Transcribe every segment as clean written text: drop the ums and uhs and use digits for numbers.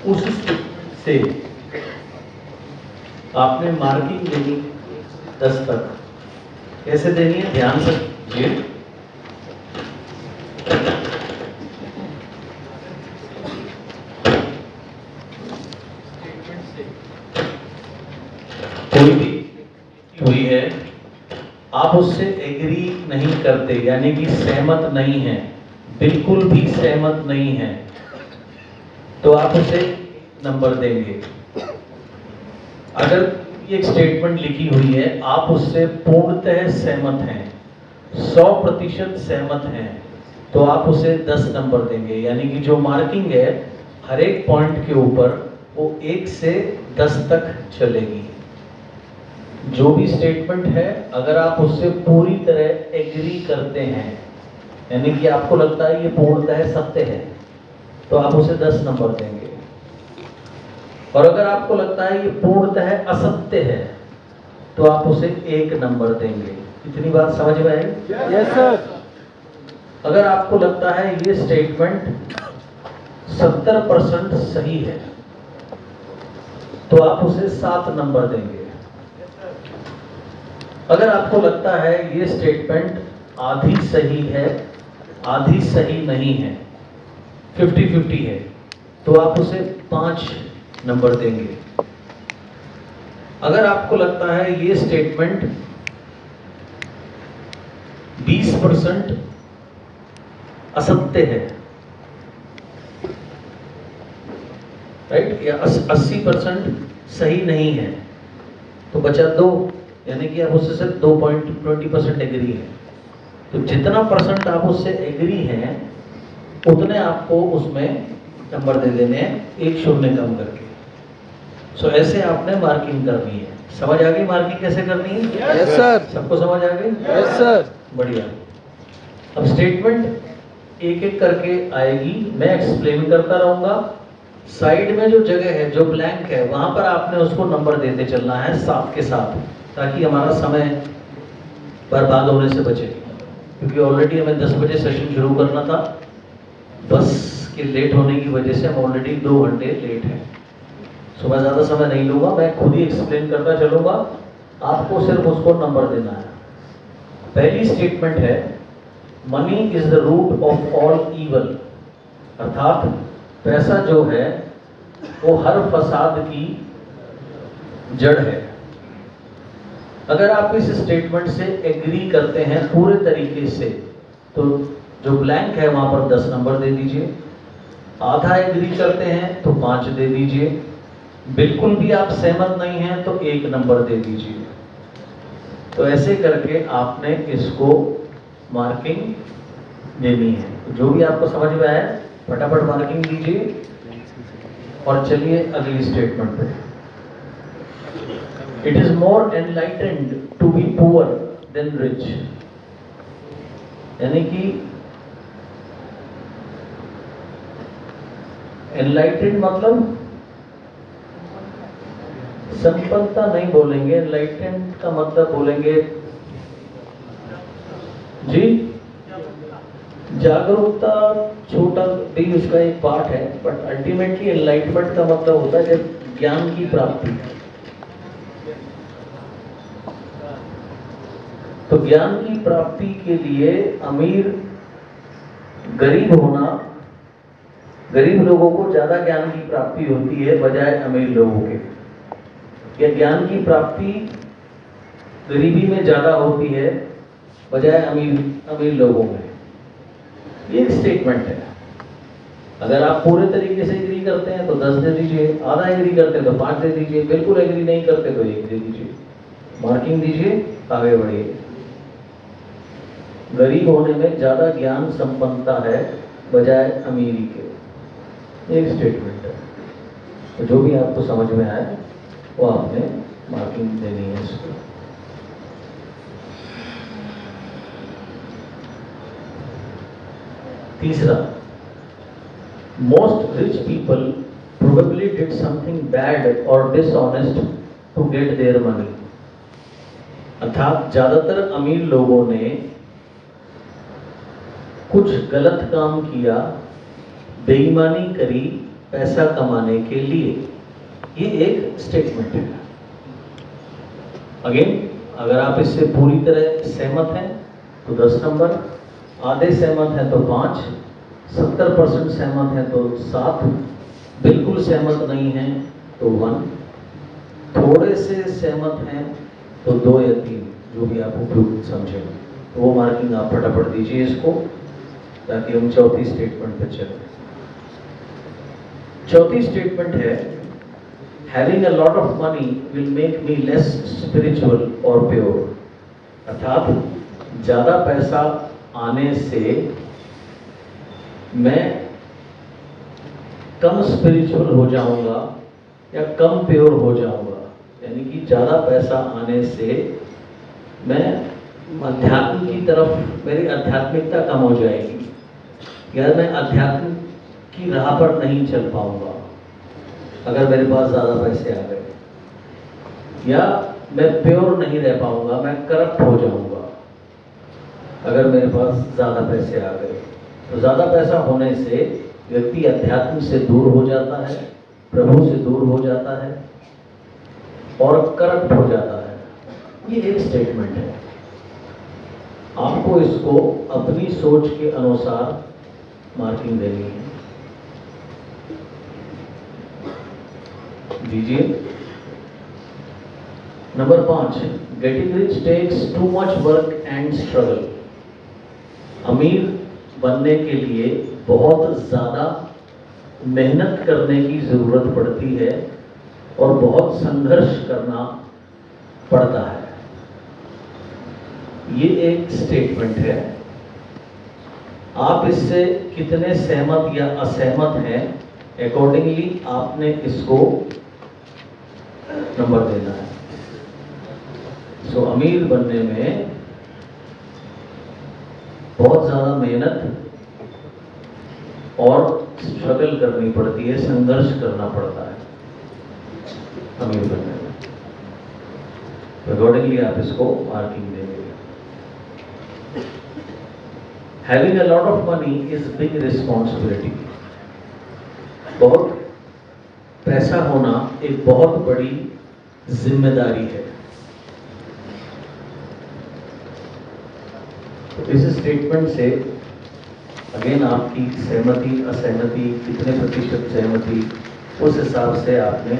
उस से आपने मार्किंग देनी 10 तक। कैसे देनी है, ध्यान से कीजिए। कोई भी हुई है, आप उससे एग्री नहीं करते, यानी कि सहमत नहीं है, बिल्कुल भी सहमत नहीं है, तो आप उसे नंबर देंगे। अगर एक स्टेटमेंट लिखी हुई है, आप उससे पूर्णतः सहमत हैं, 100% सहमत हैं, तो आप उसे 10 नंबर देंगे। यानी कि जो मार्किंग है हर एक पॉइंट के ऊपर वो 1 से 10 तक चलेगी। जो भी स्टेटमेंट है, अगर आप उससे पूरी तरह एग्री करते हैं, यानी कि आपको लगता है ये पूर्णतः सत्य है, तो आप उसे 10 नंबर देंगे। और अगर आपको लगता है ये पूर्णतः असत्य है, तो आप उसे 1 नंबर देंगे। इतनी बात समझ में आई? Yes sir. अगर आपको लगता है ये स्टेटमेंट 70% सही है, तो आप उसे 7 नंबर देंगे। अगर आपको लगता है ये स्टेटमेंट आधी सही है, आधी सही नहीं है, 50-50 है, तो आप उसे 5 नंबर देंगे। अगर आपको लगता है ये स्टेटमेंट 20% असत्य है, राइट, या 80% सही नहीं है, तो बचा 2, यानी कि आप उससे सिर्फ 2.20% एग्री है। तो जितना परसेंट आप उससे एग्री हैं, उतने आपको उसमें नंबर दे देने हैं, 1 शून्य कम करके। सो ऐसे आपने मार्किंग करनी है। समझ आ गई मार्किंग कैसे करनी है? Yes sir. सबको समझ आ गई? Yes sir. बढ़िया। अब स्टेटमेंट एक एक करके आएगी, मैं एक्सप्लेन करता रहूंगा। साइड में जो जगह है, जो ब्लैंक है, वहां पर आपने उसको नंबर देते चलना है साथ के साथ, ताकि हमारा समय बर्बाद होने से बचे। क्योंकि ऑलरेडी हमें 10 बजे सेशन शुरू करना था, बस के लेट होने की वजह से हम ऑलरेडी 2 घंटे लेट हैं। सो मैं ज़्यादा समय नहीं लूँगा, मैं खुद ही एक्सप्लेन करता चलूँगा, आपको सिर्फ उसको नंबर देना है। पहली स्टेटमेंट है, money is the root of all evil, अर्थात पैसा जो है वो हर फसाद की जड़ है। अगर आप इस स्टेटमेंट से एग्री करते हैं पूरे तरीके से, तो जो ब्लैंक है वहां पर 10 नंबर दे दीजिए। आधा एग्री करते हैं तो 5 दे दीजिए। बिल्कुल भी आप सहमत नहीं हैं तो 1 नंबर दे दीजिए। तो ऐसे करके आपने इसको मार्किंग देनी है। तो जो भी आपको समझ में आए फटाफट मार्किंग दीजिए और चलिए अगली स्टेटमेंट पे। It is more enlightened to be poor than rich, यानी कि एनलाइटेंड मतलब संपन्नता नहीं बोलेंगे, एनलाइटेंड का मतलब बोलेंगे जी जागरूकता, छोटा भी उसका एक पार्ट है, बट अल्टीमेटली एनलाइटमेंट का मतलब होता है जब ज्ञान की प्राप्ति। तो ज्ञान की प्राप्ति के लिए अमीर गरीब होना, गरीब लोगों को ज्यादा ज्ञान की प्राप्ति होती है बजाय अमीर लोगों के, या ज्ञान की प्राप्ति गरीबी में ज्यादा होती है बजाय अमीर लोगों में। ये स्टेटमेंट है। अगर आप पूरे तरीके से एग्री करते हैं तो 10 दे दीजिए, आधा एग्री करते हैं तो 5 दे दीजिए, बिल्कुल एग्री नहीं करते तो 1 दे दीजिए। मार्किंग दीजिए, आगे बढ़िए। गरीब होने में ज्यादा ज्ञान संपन्नता है बजाय अमीरी के, एक स्टेटमेंट है। तो जो भी आपको समझ में आए वो आपने मार्किंग देनी है इसको। तीसरा, most rich people probably did something bad और dishonest to get their money, अर्थात ज्यादातर अमीर लोगों ने कुछ गलत काम किया, बेईमानी करी पैसा कमाने के लिए। ये एक स्टेटमेंट है। अगेन, अगर आप इससे पूरी तरह सहमत हैं तो 10 नंबर, आधे सहमत हैं तो 5, 70% सहमत हैं तो 7, बिल्कुल सहमत नहीं हैं तो 1, थोड़े से सहमत हैं तो 2 या 3, जो भी आप उपयुक्त समझें। तो वो मार्किंग आप फटाफट दीजिए इसको, ताकि हम चौथी स्टेटमेंट पे चलें। चौथी स्टेटमेंट है, having a lot of money will make me less spiritual और प्योर। अर्थात ज्यादा पैसा आने से मैं कम स्पिरिचुअल हो जाऊंगा या कम प्योर हो जाऊंगा। यानी कि ज्यादा पैसा आने से मैं अध्यात्म की तरफ, मेरी आध्यात्मिकता कम हो जाएगी, या मैं अध्यात्म की राह पर नहीं चल पाऊंगा अगर मेरे पास ज़्यादा पैसे आ गए, या मैं प्योर नहीं रह पाऊंगा, मैं करप्ट हो जाऊंगा अगर मेरे पास ज़्यादा पैसे आ गए। तो ज़्यादा पैसा होने से व्यक्ति अध्यात्म से दूर हो जाता है, प्रभु से दूर हो जाता है और करप्ट हो जाता है। ये एक स्टेटमेंट है। आपको इसको अपनी सोच के अनुसार मार्किंग देनी है। दीजिए। Number 5, getting rich takes too much work and struggle. अमीर बनने के लिए बहुत ज़्यादा मेहनत करने की ज़रूरत पड़ती है और बहुत संघर्ष करना पड़ता है। ये एक स्टेटमेंट है। आप इससे कितने सहमत या असहमत हैं, अकॉर्डिंगली आपने इसको नंबर देना है। सो अमीर बनने में बहुत ज़्यादा मेहनत और स्ट्रगल करनी पड़ती है, संघर्ष करना पड़ता है अमीर बनने में। अकॉर्डिंगली आप इसको मार्किंग देंगे। Having a lot of money is big responsibility. बहुत पैसा होना एक बहुत बड़ी जिम्मेदारी है। तो इस स्टेटमेंट से अगेन आपकी सहमति असहमति, कितने प्रतिशत सहमति, उस हिसाब से आपने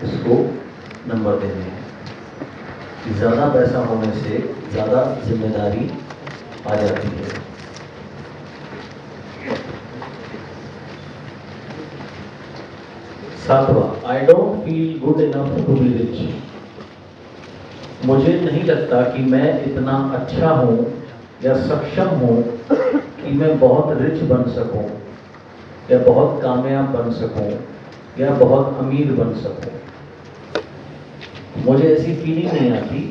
इसको नंबर देने हैं कि ज़्यादा पैसा होने से ज़्यादा जिम्मेदारी आ जाती है। सातवां, I don't feel good enough to be rich. मुझे नहीं लगता कि मैं इतना अच्छा हूं या सक्षम हूं कि मैं बहुत रिच बन सकूं, या बहुत कामयाब बन सकूं, या बहुत अमीर बन सकूं। मुझे ऐसी फीलिंग नहीं आती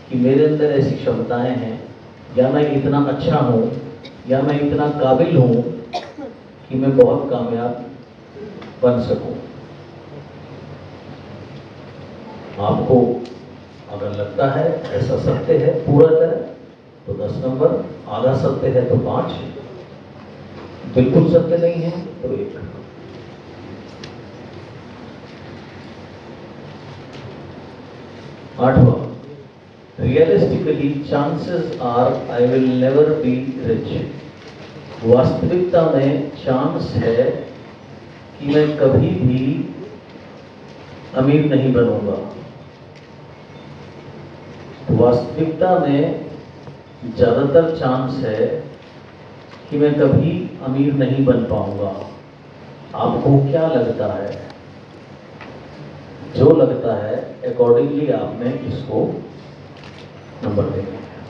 कि मेरे अंदर ऐसी क्षमताएं हैं, या मैं इतना अच्छा हूं, या मैं इतना काबिल हूं कि मैं बहुत कामयाब बन सकूं। आपको अगर लगता है ऐसा सत्य है पूरा तरह तो 10 नंबर, आधा सत्य है तो 5, बिल्कुल सत्य नहीं है तो 1। आठवां, realistically chances are I will never be rich. वास्तविकता में चांस है कि मैं कभी भी अमीर नहीं बनूंगा। वास्तविकता में ज़्यादातर चांस है कि मैं कभी अमीर नहीं बन पाऊंगा। आपको क्या लगता है? जो लगता है अकॉर्डिंगली आपने इसको नंबर देना है।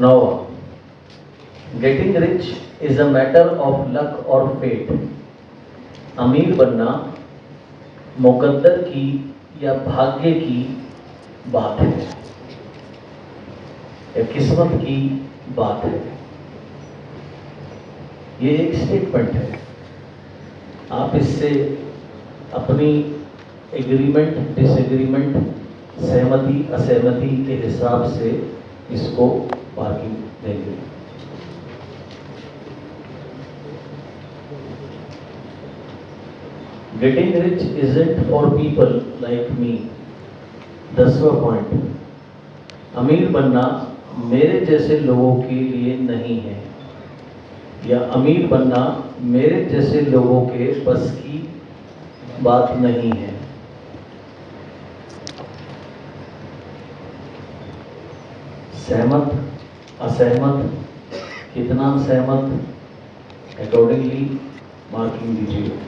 नौवां, getting rich is a matter of luck और फेट। अमीर बनना मुकद्दर की या भाग्य की बात है, या किस्मत की बात है। ये एक स्टेटमेंट है। आप इससे अपनी एग्रीमेंट, डिसएग्रीमेंट, सहमति असहमति के हिसाब से इसको getting rich isn't for people like me. 10वां पॉइंट, अमीर बनना मेरे जैसे लोगों के लिए नहीं है, या अमीर बनना मेरे जैसे लोगों के बस की बात नहीं है। सहमत, असहमत, कितना सहमत, अकॉर्डिंगली मार्किंग दीजिए।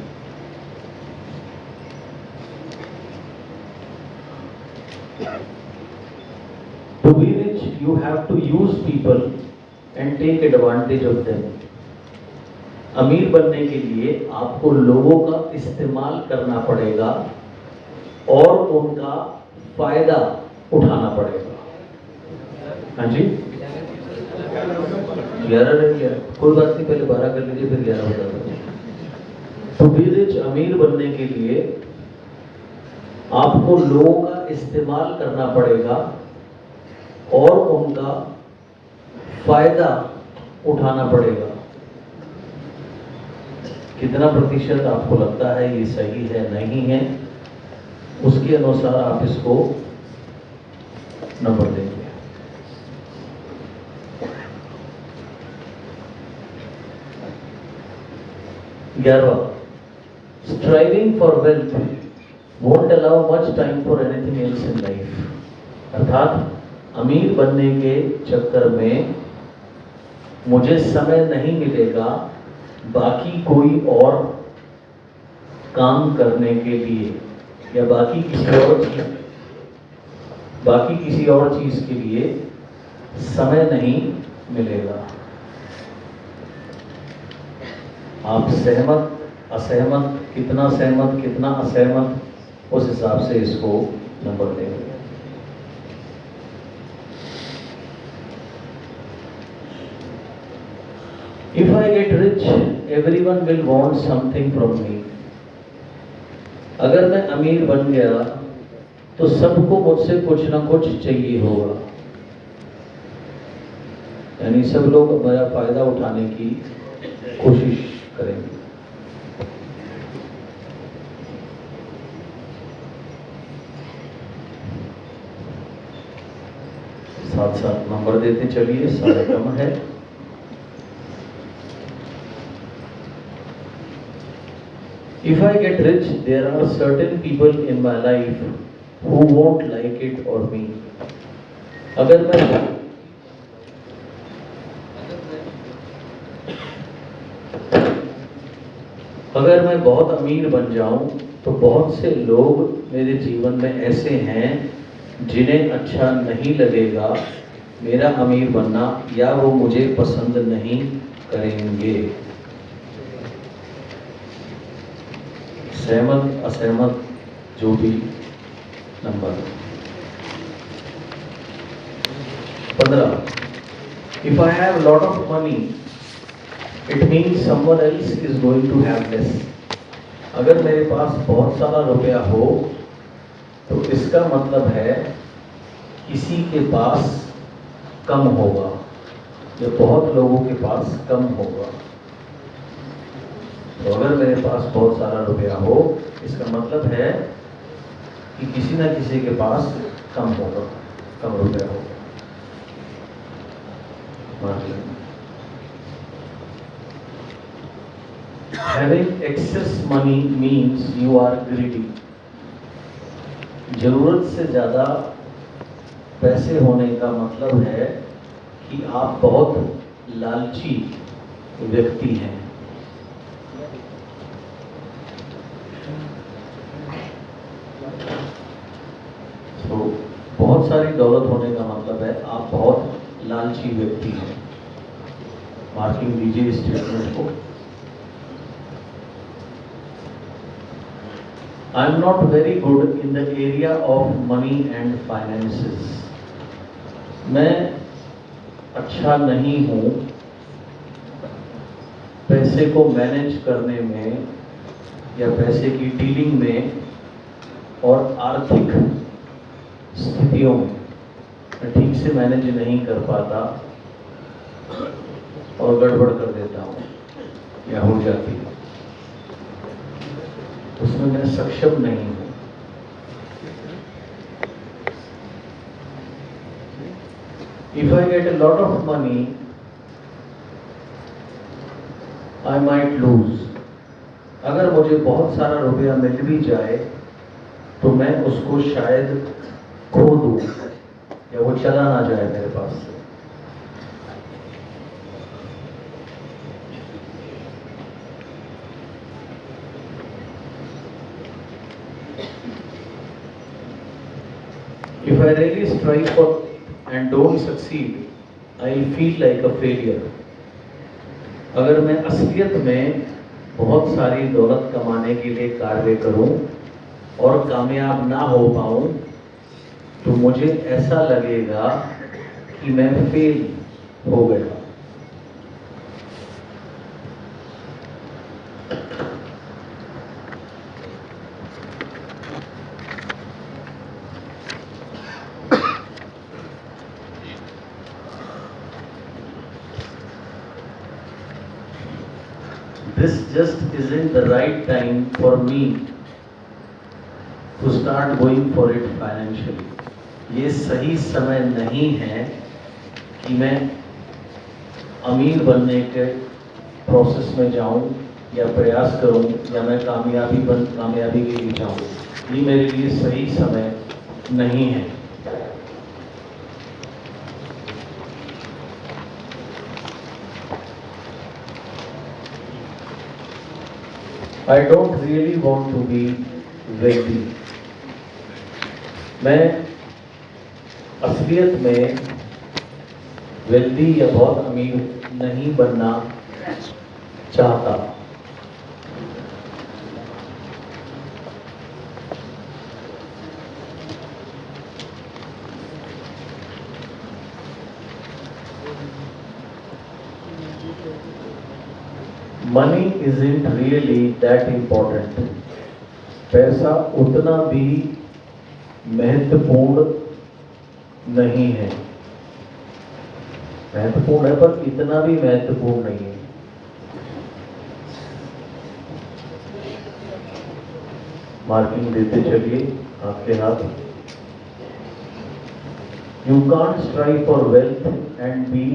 To be rich, you have to use people and take advantage of them. अमीर बनने के लिए आपको लोगों का इस्तेमाल करना पड़ेगा और उनका फायदा उठाना पड़ेगा। हाँ जी, 11 रह गया, कोई बात नहीं, पहले 12 कर लीजिए फिर 11 बता दीजिए। To be rich, अमीर बनने के लिए आपको लोगों का इस्तेमाल करना पड़ेगा और उनका फायदा उठाना पड़ेगा। कितना प्रतिशत आपको लगता है ये सही है नहीं है, उसके अनुसार आप इसको नंबर देंगे। 11वां, striving for wealth won't allow much time for anything else in life. अर्थात अमीर बनने के चक्कर में मुझे समय नहीं मिलेगा बाकी कोई और काम करने के लिए, या बाकी किसी और चीज के लिए समय नहीं मिलेगा। आप सहमत, असहमत, कितना सहमत, कितना असहमत, उस हिसाब से इसको नंबर देंगे। If I get rich, everyone will want something from me. अगर मैं अमीर बन गया तो सबको मुझसे कुछ ना कुछ चाहिए होगा, यानी सब लोग मेरा फायदा उठाने की कोशिश करेंगे। साथ साथ नंबर देते चलिए, सारे कम है। If I get rich, there are certain people in my life who won't like it or me. अगर मैं बहुत अमीर बन जाऊं तो बहुत से लोग मेरे जीवन में ऐसे हैं जिन्हें अच्छा नहीं लगेगा मेरा अमीर बनना, या वो मुझे पसंद नहीं करेंगे। सहमत, असहमत, जो भी number. 15, if I have a lot of money, it means someone else is going to have less. अगर मेरे पास बहुत सारा रुपया हो तो इसका मतलब है किसी के पास कम होगा, या बहुत लोगों के पास कम होगा। तो अगर मेरे पास बहुत सारा रुपया हो, इसका मतलब है कि किसी ना किसी के पास कम होगा, कम रुपया होगा। Having excess money means you are greedy. जरूरत से ज्यादा पैसे होने का मतलब है कि आप बहुत लालची व्यक्ति हैं। तो बहुत सारी दौलत होने का मतलब है आप बहुत लालची व्यक्ति हैं। मार्किंग दीजिए इस स्टेटमेंट को। I am not very good in the area of money and finances. मैं अच्छा नहीं हूँ पैसे को मैनेज करने में या पैसे की डीलिंग में और आर्थिक स्थितियों में मैं ठीक से मैनेज नहीं कर पाता और गड़बड़ कर देता हूँ या हो जाती है। उसमें मैं सक्षम नहीं हूं। If I get a lot of money, I might lose. अगर मुझे बहुत सारा रुपया मिल भी जाए तो मैं उसको शायद खो दूं या वो चला ना जाए मेरे पास से। If I really strive for and don't succeed, I'll feel like a failure. अगर मैं असलियत में बहुत सारी दौलत कमाने के लिए कार्य करूं और कामयाब ना हो पाऊं तो मुझे ऐसा लगेगा कि मैं फेल हो गया। This just isn't the right time for me to start going for it financially. ये सही समय नहीं है कि मैं अमीर बनने के प्रोसेस में जाऊं या प्रयास करूं या मैं कामयाबी के लिए जाऊं। ये मेरे लिए सही समय नहीं है। I don't really want to be wealthy. मैं असलियत में वेल्दी या बहुत अमीर नहीं बनना चाहता। Money isn't really that important. पैसा उतना भी महत्वपूर्ण नहीं है। महत्वपूर्ण है पर इतना भी महत्वपूर्ण नहीं है। मार्किंग देते चलिए आपके हाथ। You can't strive for wealth and be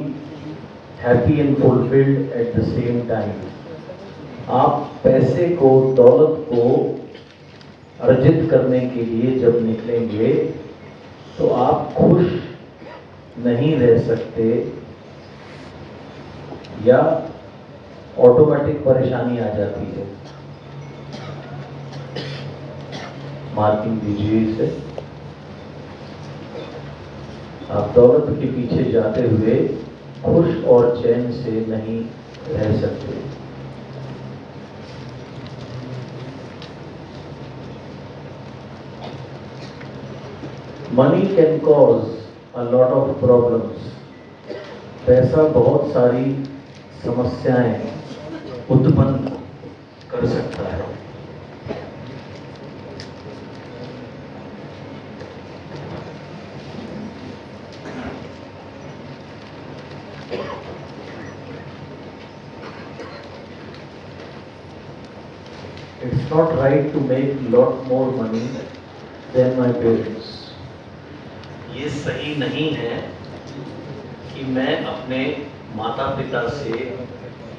happy and fulfilled at the same time. आप पैसे को, दौलत को अर्जित करने के लिए जब निकलेंगे तो आप खुश नहीं रह सकते या ऑटोमेटिक परेशानी आ जाती है। मार्किंग दीजिए इसे। आप दौलत के पीछे जाते हुए खुश और चैन से नहीं रह सकते। Money can cause a lot of problems. पैसा बहुत सारी समस्याएं उत्पन्न कर सकता है। It's not right to make lot more money than my parents. ये सही नहीं है कि मैं अपने माता पिता से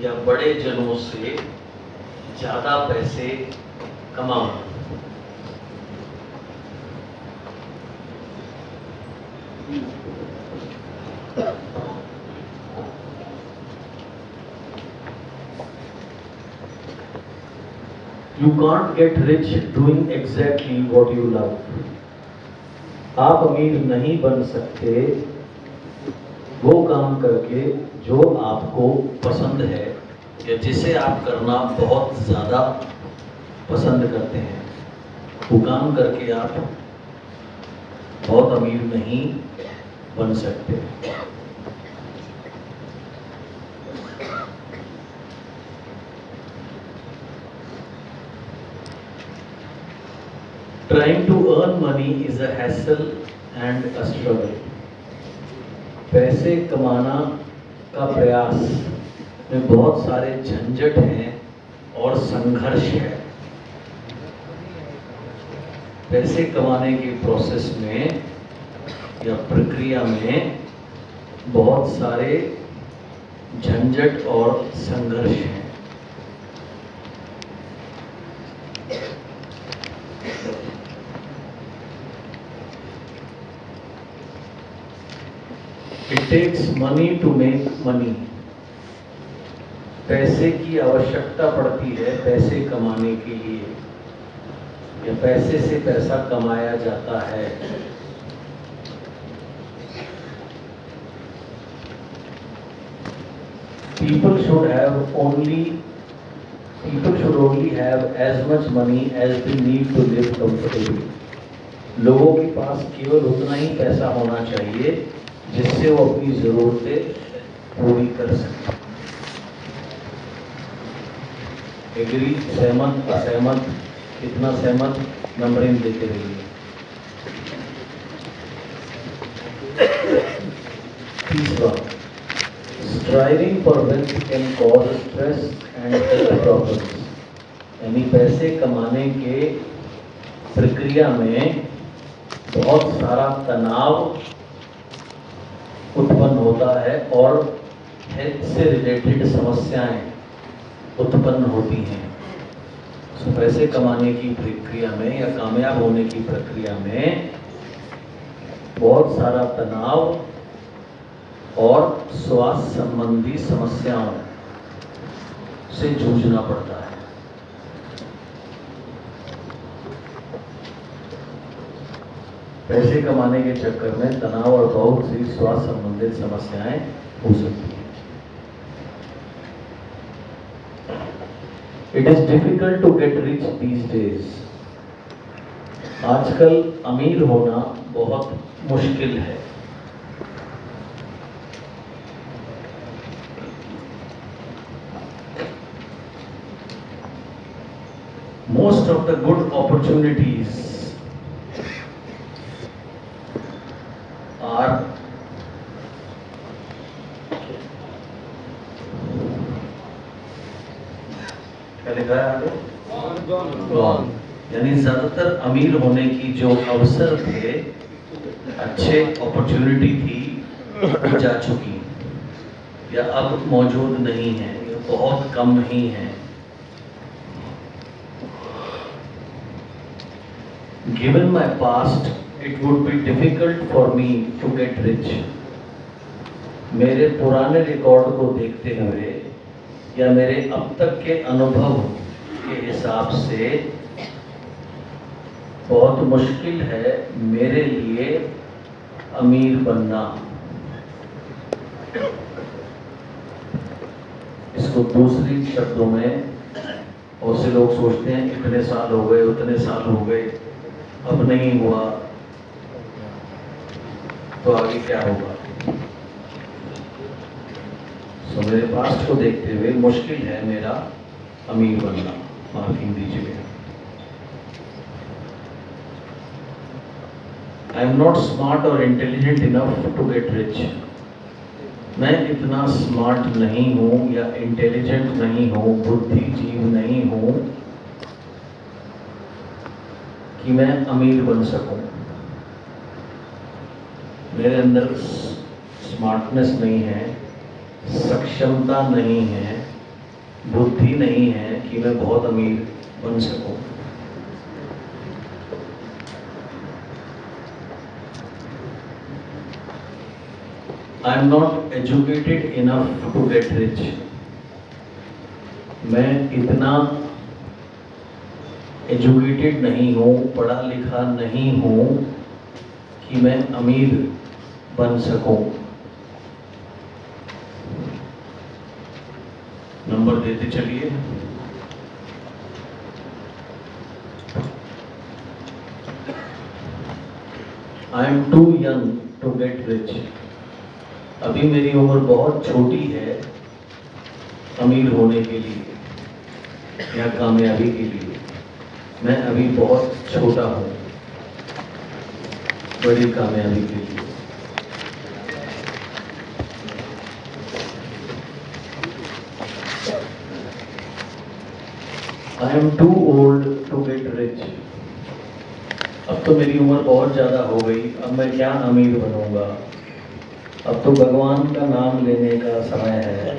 या बड़े जनों से ज़्यादा पैसे कमाऊं। You can't get rich doing exactly what you love. आप अमीर नहीं बन सकते वो काम करके जो आपको पसंद है या जिसे आप करना बहुत ज़्यादा पसंद करते हैं। वो काम करके आप बहुत अमीर नहीं बन सकते। Trying to earn money is a hassle and a struggle. पैसे कमाना का प्रयास में बहुत सारे झंझट हैं और संघर्ष है। पैसे कमाने की प्रोसेस में या प्रक्रिया में बहुत सारे झंझट और संघर्ष हैं। It takes money to make money. पैसे की आवश्यकता पड़ती है पैसे कमाने के लिए, या पैसे से पैसा कमाया जाता है। People should only have as much money as they need to live comfortably. लोगों के पास केवल उतना ही पैसा होना चाहिए जिससे वो अपनी जरूरतें पूरी कर सके। एग्री, सहमत, असहमत, कितना सहमत, नंबरिंग देते रहिए। तीसरा, striving for wealth can cause stress and health problems. यानी पैसे कमाने के प्रक्रिया में बहुत सारा तनाव उत्पन्न होता है और हेल्थ से रिलेटेड समस्याएं उत्पन्न होती हैं। तो पैसे कमाने की प्रक्रिया में या कामयाब होने की प्रक्रिया में बहुत सारा तनाव और स्वास्थ्य संबंधी समस्याओं से जूझना पड़ता है। पैसे कमाने के चक्कर में तनाव और बहुत सी स्वास्थ्य संबंधित समस्याएं हो सकती हैं। It is difficult to get rich these days. आजकल अमीर होना बहुत मुश्किल है। Most of the good opportunities are क्या लिखा है आगे? गॉन। यानी ज्यादातर अमीर होने की जो अवसर थे, अच्छे अपॉर्चुनिटी थी, वो जा चुकी या अब मौजूद नहीं है, या बहुत कम ही है। Given my past, it would be difficult for me to get rich. मेरे पुराने रिकॉर्ड को देखते हुए या मेरे अब तक के अनुभव के हिसाब से बहुत मुश्किल है मेरे लिए अमीर बनना। इसको दूसरी शब्दों में, बहुत से लोग सोचते हैं इतने साल हो गए, उतने साल हो गए, अब नहीं हुआ तो आगे क्या होगा। तो मेरे पास्ट को देखते हुए मुश्किल है मेरा अमीर बनना। मार्किंग दीजिए। आई एम नॉट स्मार्ट और intelligent enough to get rich. मैं इतना स्मार्ट नहीं हूं या इंटेलिजेंट नहीं हूं, बुद्धिजीव नहीं हूं कि मैं अमीर बन सकूं। मेरे अंदर स्मार्टनेस नहीं है, सक्षमता नहीं है, बुद्धि नहीं है कि मैं बहुत अमीर बन सकूं। I am not educated enough to get rich. मैं इतना एजुकेटेड नहीं हूं, पढ़ा लिखा नहीं हूं कि मैं अमीर बन सकूं। नंबर देते चलिए। I am too young to get rich. अभी मेरी उम्र बहुत छोटी है अमीर होने के लिए या कामयाबी के लिए। मैं अभी बहुत छोटा हूं बड़ी कामयाबी के लिए। I am too old to get rich. अब तो मेरी उम्र बहुत ज़्यादा हो गई, अब मैं क्या अमीर बनूंगा। अब तो भगवान का नाम लेने का समय है।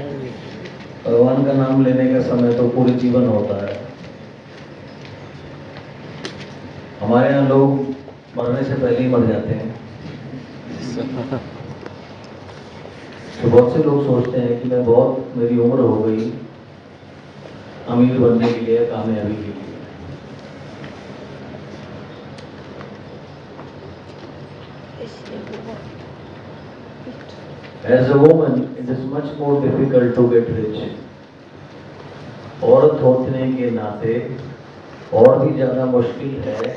भगवान का नाम लेने का समय तो पूरे जीवन होता है। हमारे यहाँ लोग मरने से पहले ही मर जाते हैं। तो बहुत से लोग सोचते हैं कि मैं बहुत मेरी उम्र हो गई अमीर बनने के लिए, कामयाबी के लिए। As a woman, it is much more difficult to get rich. औरत होने के नाते और भी ज्यादा मुश्किल है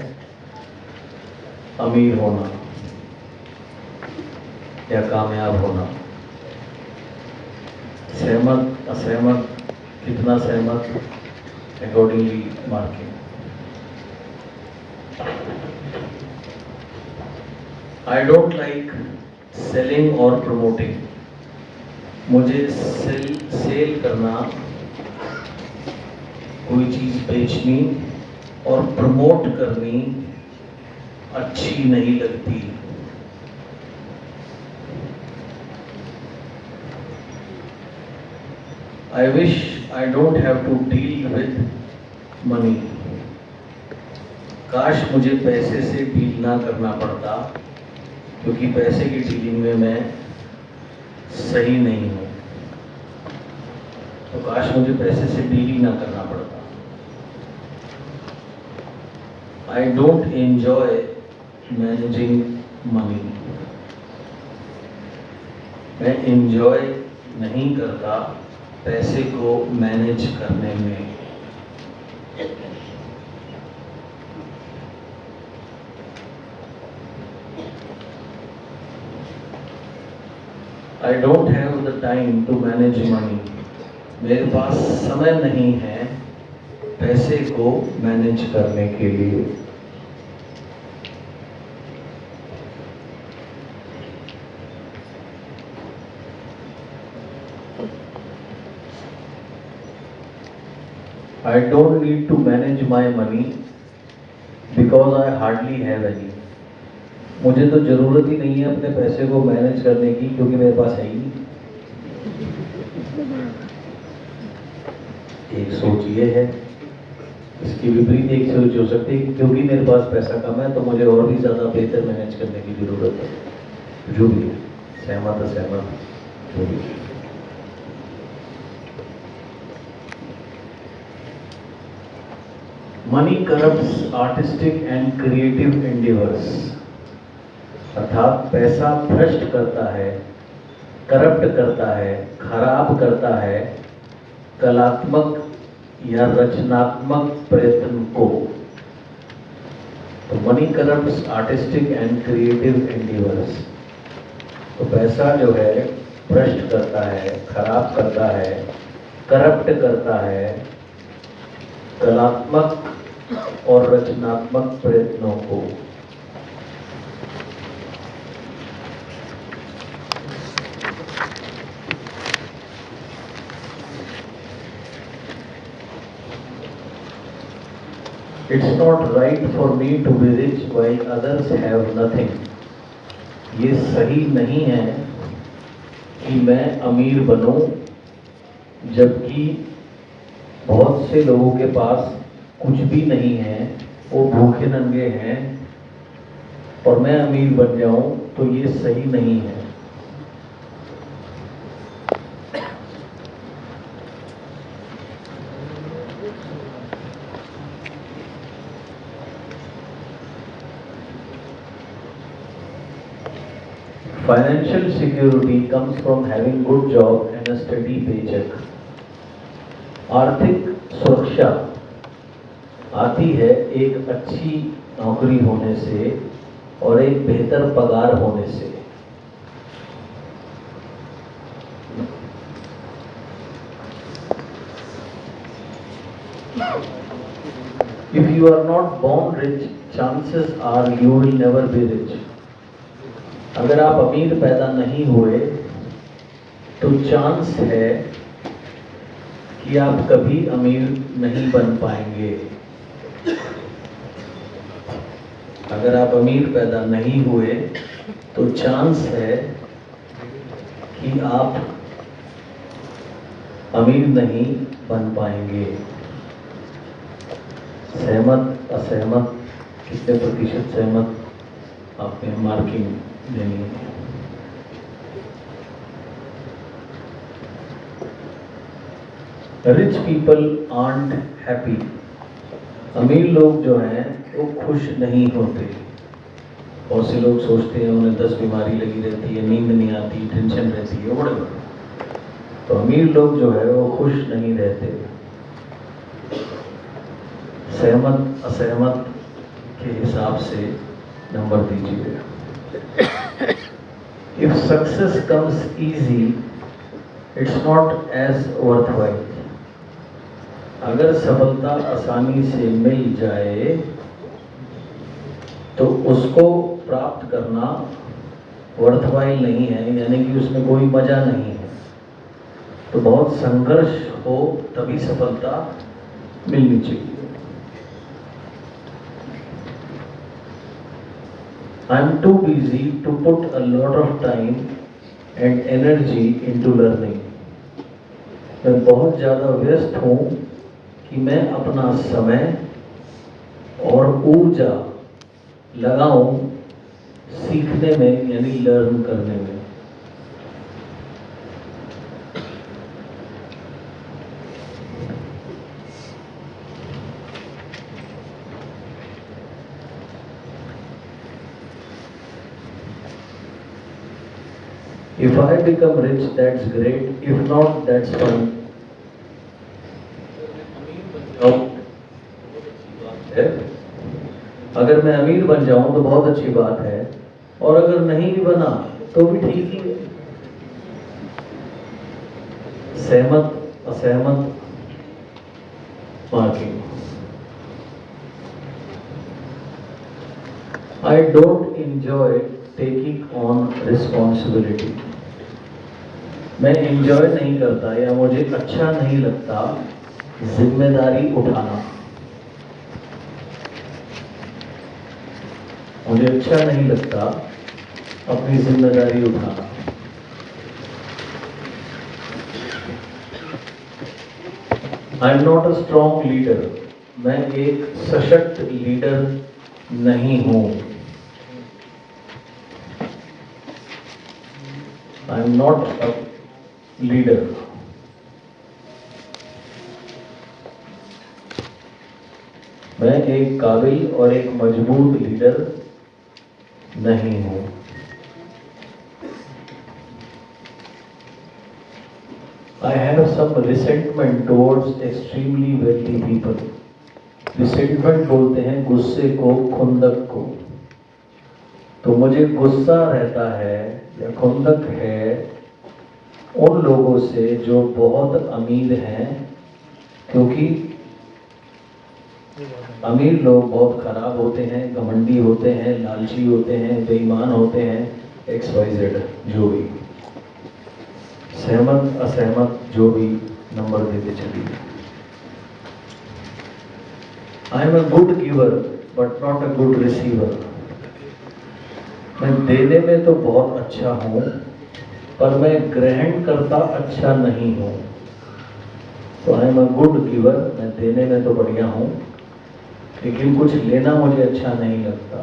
अमीर होना या कामयाब होना। सहमत असहमत, कितना सहमत, accordingly marking. I don't like selling और प्रमोटिंग। मुझे सेल करना, कोई चीज बेचनी और प्रमोट करनी अच्छी नहीं लगती। I wish I don't have to deal with money. काश मुझे पैसे से डील ना करना पड़ता, क्योंकि पैसे की डीलिंग में मैं सही नहीं हूं। तो काश मुझे पैसे से डील ही ना करना पड़ता। I don't enjoy managing money. मैं एंजॉय नहीं करता पैसे को मैनेज करने में। I don't have the time to manage money. मेरे पास समय नहीं है पैसे को मैनेज करने के लिए। I don't need to manage my money because I hardly have any. मुझे तो जरूरत ही नहीं है अपने पैसे को मैनेज करने की, क्योंकि मेरे पास है ही नहीं। एक सोच ये है, इसकी विपरीत एक सोच हो सकती है कि क्योंकि मेरे पास पैसा कम है तो मुझे और भी ज्यादा बेहतर मैनेज करने की जरूरत है। जो भी है, सहमत असहमत, जो भी है। Money corrupts artistic and creative endeavours. अर्थात पैसा भ्रष्ट करता है, करप्ट करता है, खराब करता है कलात्मक या रचनात्मक प्रयत्न को। तो money corrupts artistic and creative endeavours. तो पैसा जो है भ्रष्ट करता है, खराब करता है, करप्ट करता है कलात्मक और रचनात्मक प्रयत्नों को। It's not right for me to be rich while others have nothing. ये सही नहीं है कि मैं अमीर बनूं जबकि बहुत से लोगों के पास कुछ भी नहीं है, वो भूखे नंगे हैं, और मैं अमीर बन जाऊं तो ये सही नहीं है। Financial security comes from having good job and a steady paycheck. आर्थिक सुरक्षा आती है एक अच्छी नौकरी होने से और एक बेहतर पगार होने से। If you are not born rich, chances are you will never be rich. अगर आप अमीर पैदा नहीं हुए तो चांस है कि आप कभी अमीर नहीं बन पाएंगे। अगर आप अमीर पैदा नहीं हुए तो चांस है कि आप अमीर नहीं बन पाएंगे। सहमत असहमत, कितने प्रतिशत सहमत, आपने मार्किंग देनी है। रिच पीपल आर्ट हैप्पी, अमीर लोग जो हैं वो खुश नहीं होते। बहुत से लोग सोचते हैं उन्हें 10 बीमारी लगी रहती है, नींद नहीं आती, टेंशन रहती है, बड़े तो अमीर लोग जो है वो खुश नहीं रहते। सहमत असहमत के हिसाब से नंबर दीजिए। If success comes easy it's not as worthwhile, अगर सफलता आसानी से मिल जाए तो उसको प्राप्त करना वर्थवाइल नहीं है, यानी कि उसमें कोई मजा नहीं है। तो बहुत संघर्ष हो तभी सफलता मिलनी चाहिए। I am too busy to put a lot of time and energy into learning. मैं बहुत ज़्यादा व्यस्त हूँ कि मैं अपना समय और ऊर्जा लगाऊं सीखने में, यानी लर्न करने में। If I become rich, that's great. If not, that's fine. अगर मैं अमीर बन जाऊं तो बहुत अच्छी बात है, और अगर नहीं भी बना तो भी ठीक ही है। सहमत असहमत marking. I don't enjoy taking on responsibility. मैं एंजॉय नहीं करता या मुझे अच्छा नहीं लगता जिम्मेदारी उठाना। मुझे अच्छा नहीं लगता अपनी जिम्मेदारी उठाना। आई am not a strong leader, मैं एक सशक्त लीडर नहीं हूं। आई एम नॉट अ लीडर। मैं एक काबिल और एक मजबूत लीडर नहीं हूं। I have some resentment towards extremely wealthy people. Resentment बोलते हैं गुस्से को, खुंदक को। तो मुझे गुस्सा रहता है या खुंदक है उन लोगों से जो बहुत अमीर हैं, क्योंकि अमीर लोग बहुत खराब होते हैं, घमंडी होते हैं, लालची होते हैं, बेईमान होते हैं, XYZ जो भी। सहमत असहमत जो भी नंबर देते चलिए। I am a good giver but not a good receiver, मैं देने में तो बहुत अच्छा हूं पर मैं ग्रहण करता अच्छा नहीं हूं। तो I am a good giver, मैं देने में तो बढ़िया हूं लेकिन कुछ लेना मुझे अच्छा नहीं लगता,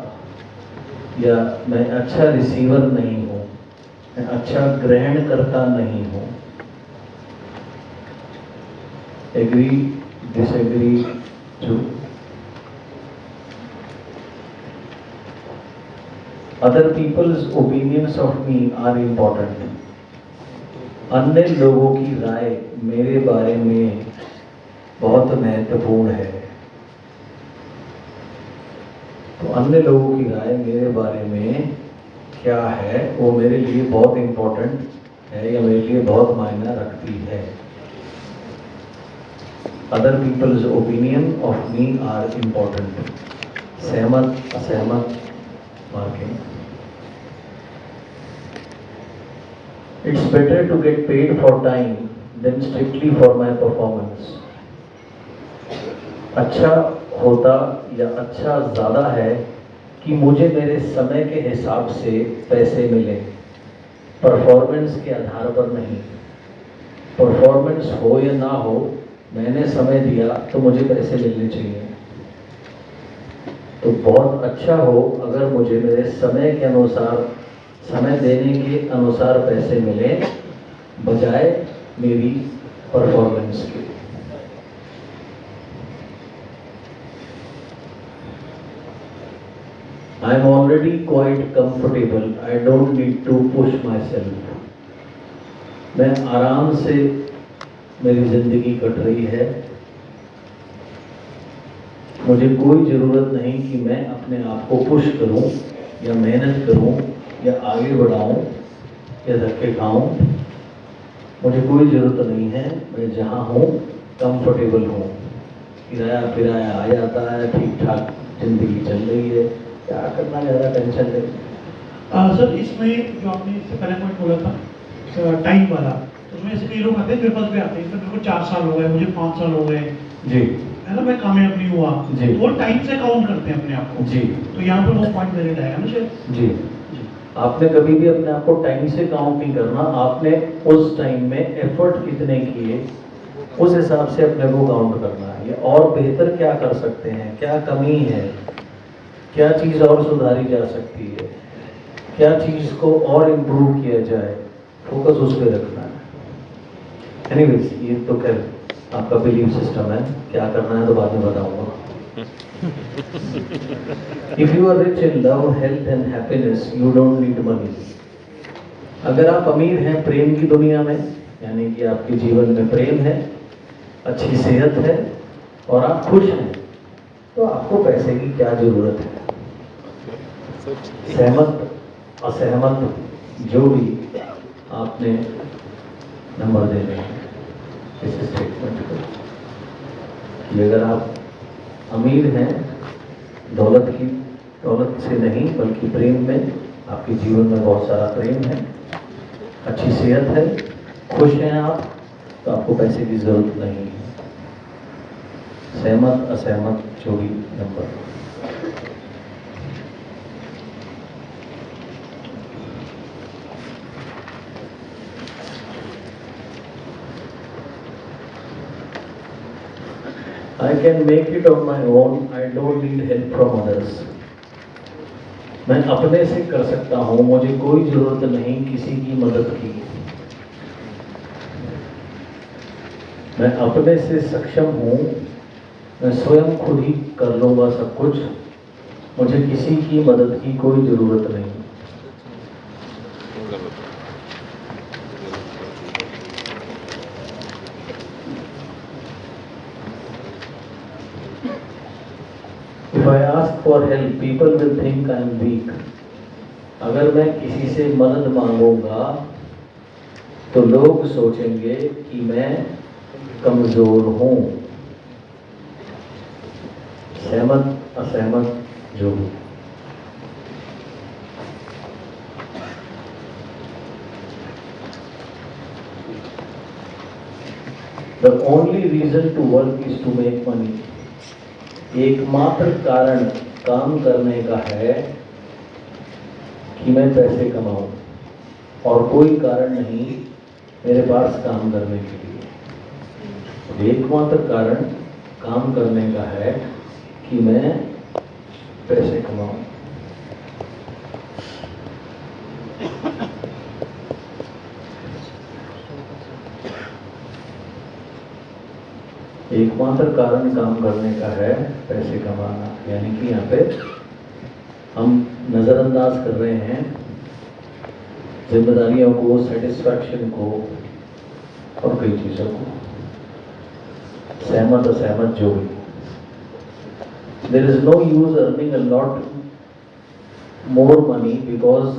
या मैं अच्छा रिसीवर नहीं हूं, मैं अच्छा ग्रहण करता नहीं हूं। एग्री डिसएग्री जो other people's opinions of me are important, अन्य लोगों की राय मेरे बारे में बहुत महत्वपूर्ण है। तो अन्य लोगों की राय मेरे बारे में क्या है वो मेरे लिए बहुत इम्पोर्टेंट है या मेरे लिए बहुत मायना रखती है। Other people's opinion of me are important. सहमत असहमत marking. It's better to get paid for time than strictly for my performance. अच्छा होता या अच्छा ज़्यादा है कि मुझे मेरे समय के हिसाब से पैसे मिले, परफॉर्मेंस के आधार पर नहीं। परफॉर्मेंस हो या ना हो, मैंने समय दिया तो मुझे पैसे मिलने चाहिए। तो बहुत अच्छा हो अगर मुझे मेरे समय के अनुसार, समय देने के अनुसार पैसे मिले, बजाय मेरी परफॉर्मेंस के। I am already quite comfortable. I don't need to push myself. मैं आराम से मेरी जिंदगी कट रही है। मुझे कोई ज़रूरत नहीं कि मैं अपने आप को पुश करूं या मेहनत करूं या आगे बढ़ाऊं या धक्के खाऊं। मुझे कोई ज़रूरत नहीं है। मैं जहां हूं कंफर्टेबल हूं। किराया फिराया आ जाता है, ठीक ठाक जिंदगी चल रही है, क्या करना, ज़्यादा टेंशन नहीं। सर, इसमें जो आपने इससे पहले पॉइंट बोला था टाइम वाला, तो उसमें ऐसे कई लोग आते हैं, मेरे पास भी आते हैं, मेरे को 4 साल हो गए, मुझे 5 साल हो गए जी, है ना, मैं कामयाब नहीं हुआ जी, तो वो टाइम से काउंट करते हैं अपने आप को जी, तो यहाँ पर वो पॉइंट वैलिड आएगा ना सर? जी। आपने कभी भी अपने आप को टाइम से काउंट नहीं करना। आपने उस टाइम में एफर्ट कितने किए, उस हिसाब से अपने को काउंट करना है। या और बेहतर क्या कर सकते हैं, क्या कमी है, क्या चीज़ और सुधारी जा सकती है, क्या चीज़ को और इम्प्रूव किया जाए, फोकस उस पर रखना है। एनीवेज, ये तो खैर आपका बिलीफ सिस्टम है, क्या करना है तो बाद में बताऊंगा। If you are rich in love, health and happiness, you don't need money. अगर आप अमीर हैं प्रेम की दुनिया में, यानी कि आपके जीवन में प्रेम है, अच्छी सेहत है और आप खुश हैं, तो आपको पैसे की क्या जरूरत है। सहमत असहमत जो भी आपने नंबर देने हैं इस स्टेटमेंट को, कि अगर आप अमीर हैं दौलत से नहीं बल्कि प्रेम में, आपके जीवन में बहुत सारा प्रेम है, अच्छी सेहत है, खुश हैं आप, तो आपको पैसे की जरूरत नहीं है। सहमत असहमत जो भी number. I can make it on my own. I don't need help from others. मैं अपने से कर सकता हूँ, मुझे कोई जरूरत नहीं किसी की मदद की। मैं अपने से सक्षम हूँ, मैं स्वयं खुद ही कर लूँगा सब कुछ, मुझे किसी की मदद की कोई ज़रूरत नहीं। If I ask for help, people will think I am weak. अगर मैं किसी से मदद मांगूंगा तो लोग सोचेंगे कि मैं कमजोर हूँ। सहमत असहमत जो भी। The only reason to work is to make money. एकमात्र कारण काम करने का है कि मैं पैसे कमाऊं, और कोई कारण नहीं मेरे पास काम करने के लिए। एकमात्र कारण काम करने का है कि मैं पैसे कमाऊं। एकमात्र कारण काम करने का है पैसे कमाना, यानी कि यहाँ पे हम नज़रअंदाज कर रहे हैं जिम्मेदारियों को, सेटिस्फैक्शन को और कई चीज़ों को। सहमत असहमत जो भी। There is no use earning a lot more money because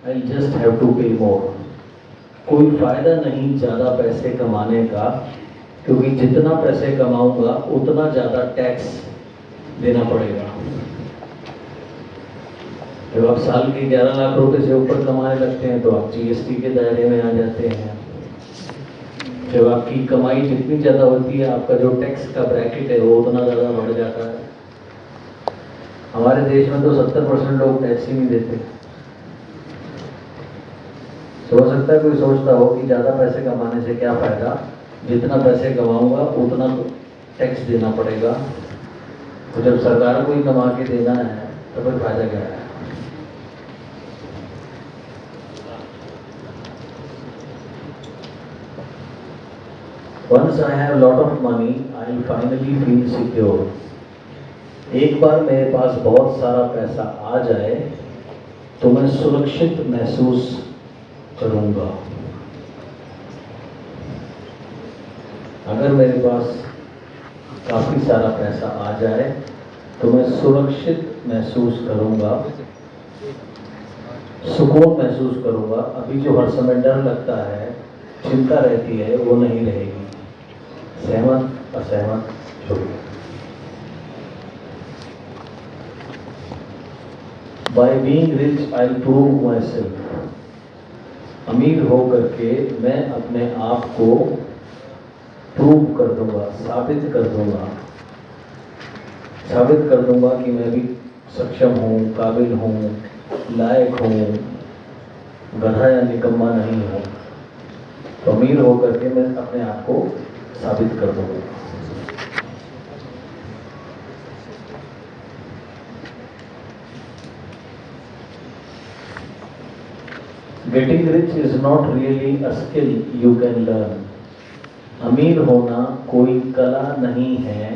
I'll just have to pay more. कोई फायदा नहीं ज़्यादा पैसे कमाने का, क्योंकि जितना पैसे कमाऊंगा उतना ज़्यादा टैक्स देना पड़ेगा। जब आप साल के 11 लाख रुपए से ऊपर कमाने लगते हैं तो आप जीएसटी के दायरे में आ जाते हैं। जब आपकी कमाई जितनी ज़्यादा होती है, आपका जो टैक्स का ब्रैकेट है वो उतना ज़्यादा बढ़ जाता है। हमारे देश में तो 70% लोग टैक्स ही नहीं देते। तो हो सकता है कोई सोचता हो कि ज़्यादा पैसे कमाने से क्या फ़ायदा, जितना पैसे कमाऊंगा उतना तो टैक्स देना पड़ेगा, तो जब सरकार को ही कमा के देना है तो फिर फायदा क्या है। Once I have lot of money, I will finally feel secure. एक बार मेरे पास बहुत सारा पैसा आ जाए तो मैं सुरक्षित महसूस करूंगा। अगर मेरे पास काफ़ी सारा पैसा आ जाए तो मैं सुरक्षित महसूस करूंगा, सुकून महसूस करूंगा। अभी जो हर समय डर लगता है, चिंता रहती है, वो नहीं रहेगी। सहमत असहमत छोड़िए। By being rich, I'll prove myself. अमीर हो करके मैं अपने आप को प्रूव कर दूंगा, साबित कर दूंगा। साबित कर दूंगा कि मैं भी सक्षम हूँ, काबिल हूँ, लायक हूँ, गधा या निकम्मा नहीं हूँ। तो अमीर हो करके मैं अपने आप को साबित कर दूंगा। Getting rich is not really a skill you can learn. अमीर होना कोई कला नहीं है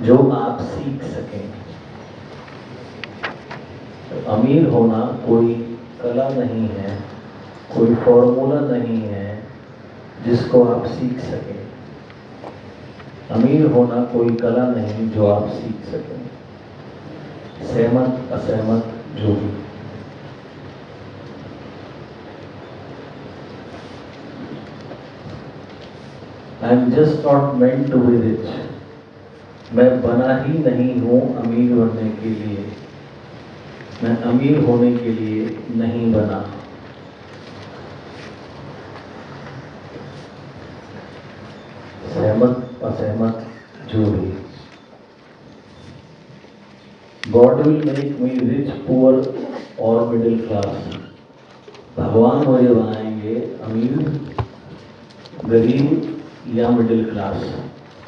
जो आप सीख सकें। अमीर होना कोई कला नहीं है, कोई फॉर्मूला नहीं है जिसको आप सीख सकें। अमीर होना कोई कला नहीं जो आप सीख सकें। सहमत असहमत जो भी। I am just not meant to be rich. मैं बना ही नहीं हूँ अमीर बनने के लिए। मैं अमीर होने के लिए नहीं बना। सहमत असहमत जो भी। God will make me rich, poor और मिडिल क्लास। भगवान मुझे बनाएंगे अमीर, गरीब या मिडिल क्लास।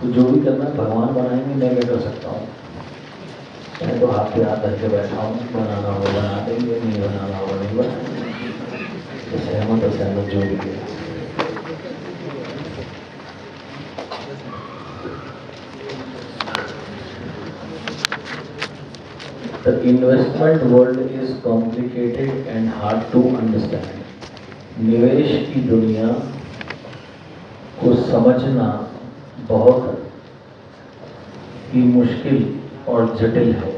तो जो भी करना है भगवान बनाएंगे, मैं क्या कर सकता हूँ। मैं तो हाथ पे हाथ धर के बैठा हूँ, बनाना हो बना देंगे, नहीं बनाना हो नहीं बनाएंगे। तो सहमत असहमत जो भी है। The investment world is complicated and hard to understand. निवेश की दुनिया को समझना बहुत ही मुश्किल और जटिल है।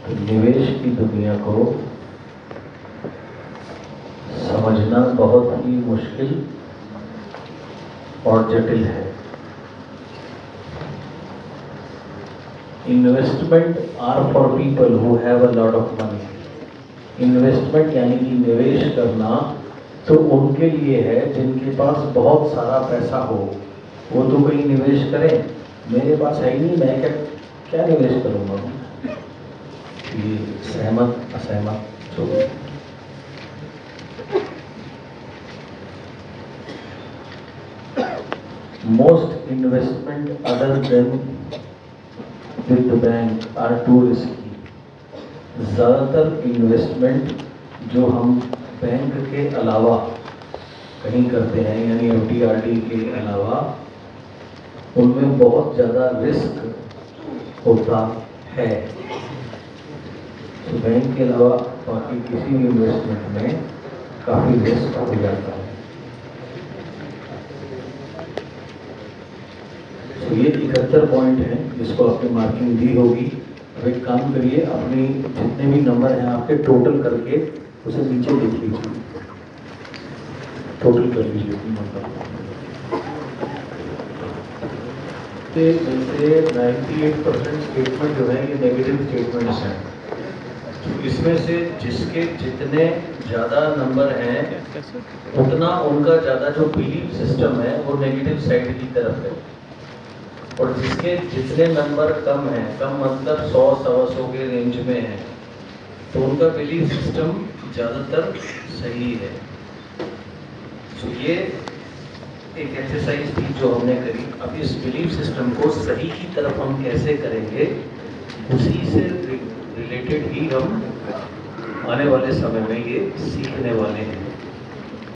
तो निवेश की दुनिया को समझना बहुत ही मुश्किल और जटिल है। Investment are for people who have a lot of money. Investment यानी कि निवेश करना तो उनके लिए है जिनके पास बहुत सारा पैसा हो। वो तो कहीं निवेश करें, मेरे पास है ही नहीं, मैं क्या निवेश करूंगा। ये सहमत असहमत जो। Most investment other than with the bank are too risky. ज़्यादातर इन्वेस्टमेंट जो हम बैंक के अलावा कहीं करते हैं, यानी FD/RD के अलावा, उनमें बहुत ज़्यादा रिस्क होता है। तो बैंक के अलावा बाकी किसी भी इन्वेस्टमेंट में काफ़ी रिस्क हो जाता है। तो ये 71 पॉइंट हैं जिसको आपने मार्किंग दी होगी। अब एक काम करिए, अपनी जितने भी नंबर हैं आपके टोटल करके उसे नीचे लिख लीजिए, टोटल कर लीजिए नंबर। जैसे 98% स्टेटमेंट जो है ये नेगेटिव स्टेटमेंट्स हैं। तो इसमें से जिसके जितने ज़्यादा नंबर हैं उतना उनका ज़्यादा जो बिलीफ सिस्टम है वो नेगेटिव साइड की तरफ है। और जिसके जितने नंबर कम हैं, कम मतलब 100-125 के रेंज में हैं, तो उनका बिलीफ सिस्टम ज़्यादातर सही है। तो ये एक एक्सरसाइज थी जो हमने करी। अब इस बिलीफ सिस्टम को सही की तरफ हम कैसे करेंगे, उसी से रिलेटेड ही हम आने वाले समय में ये सीखने वाले हैं।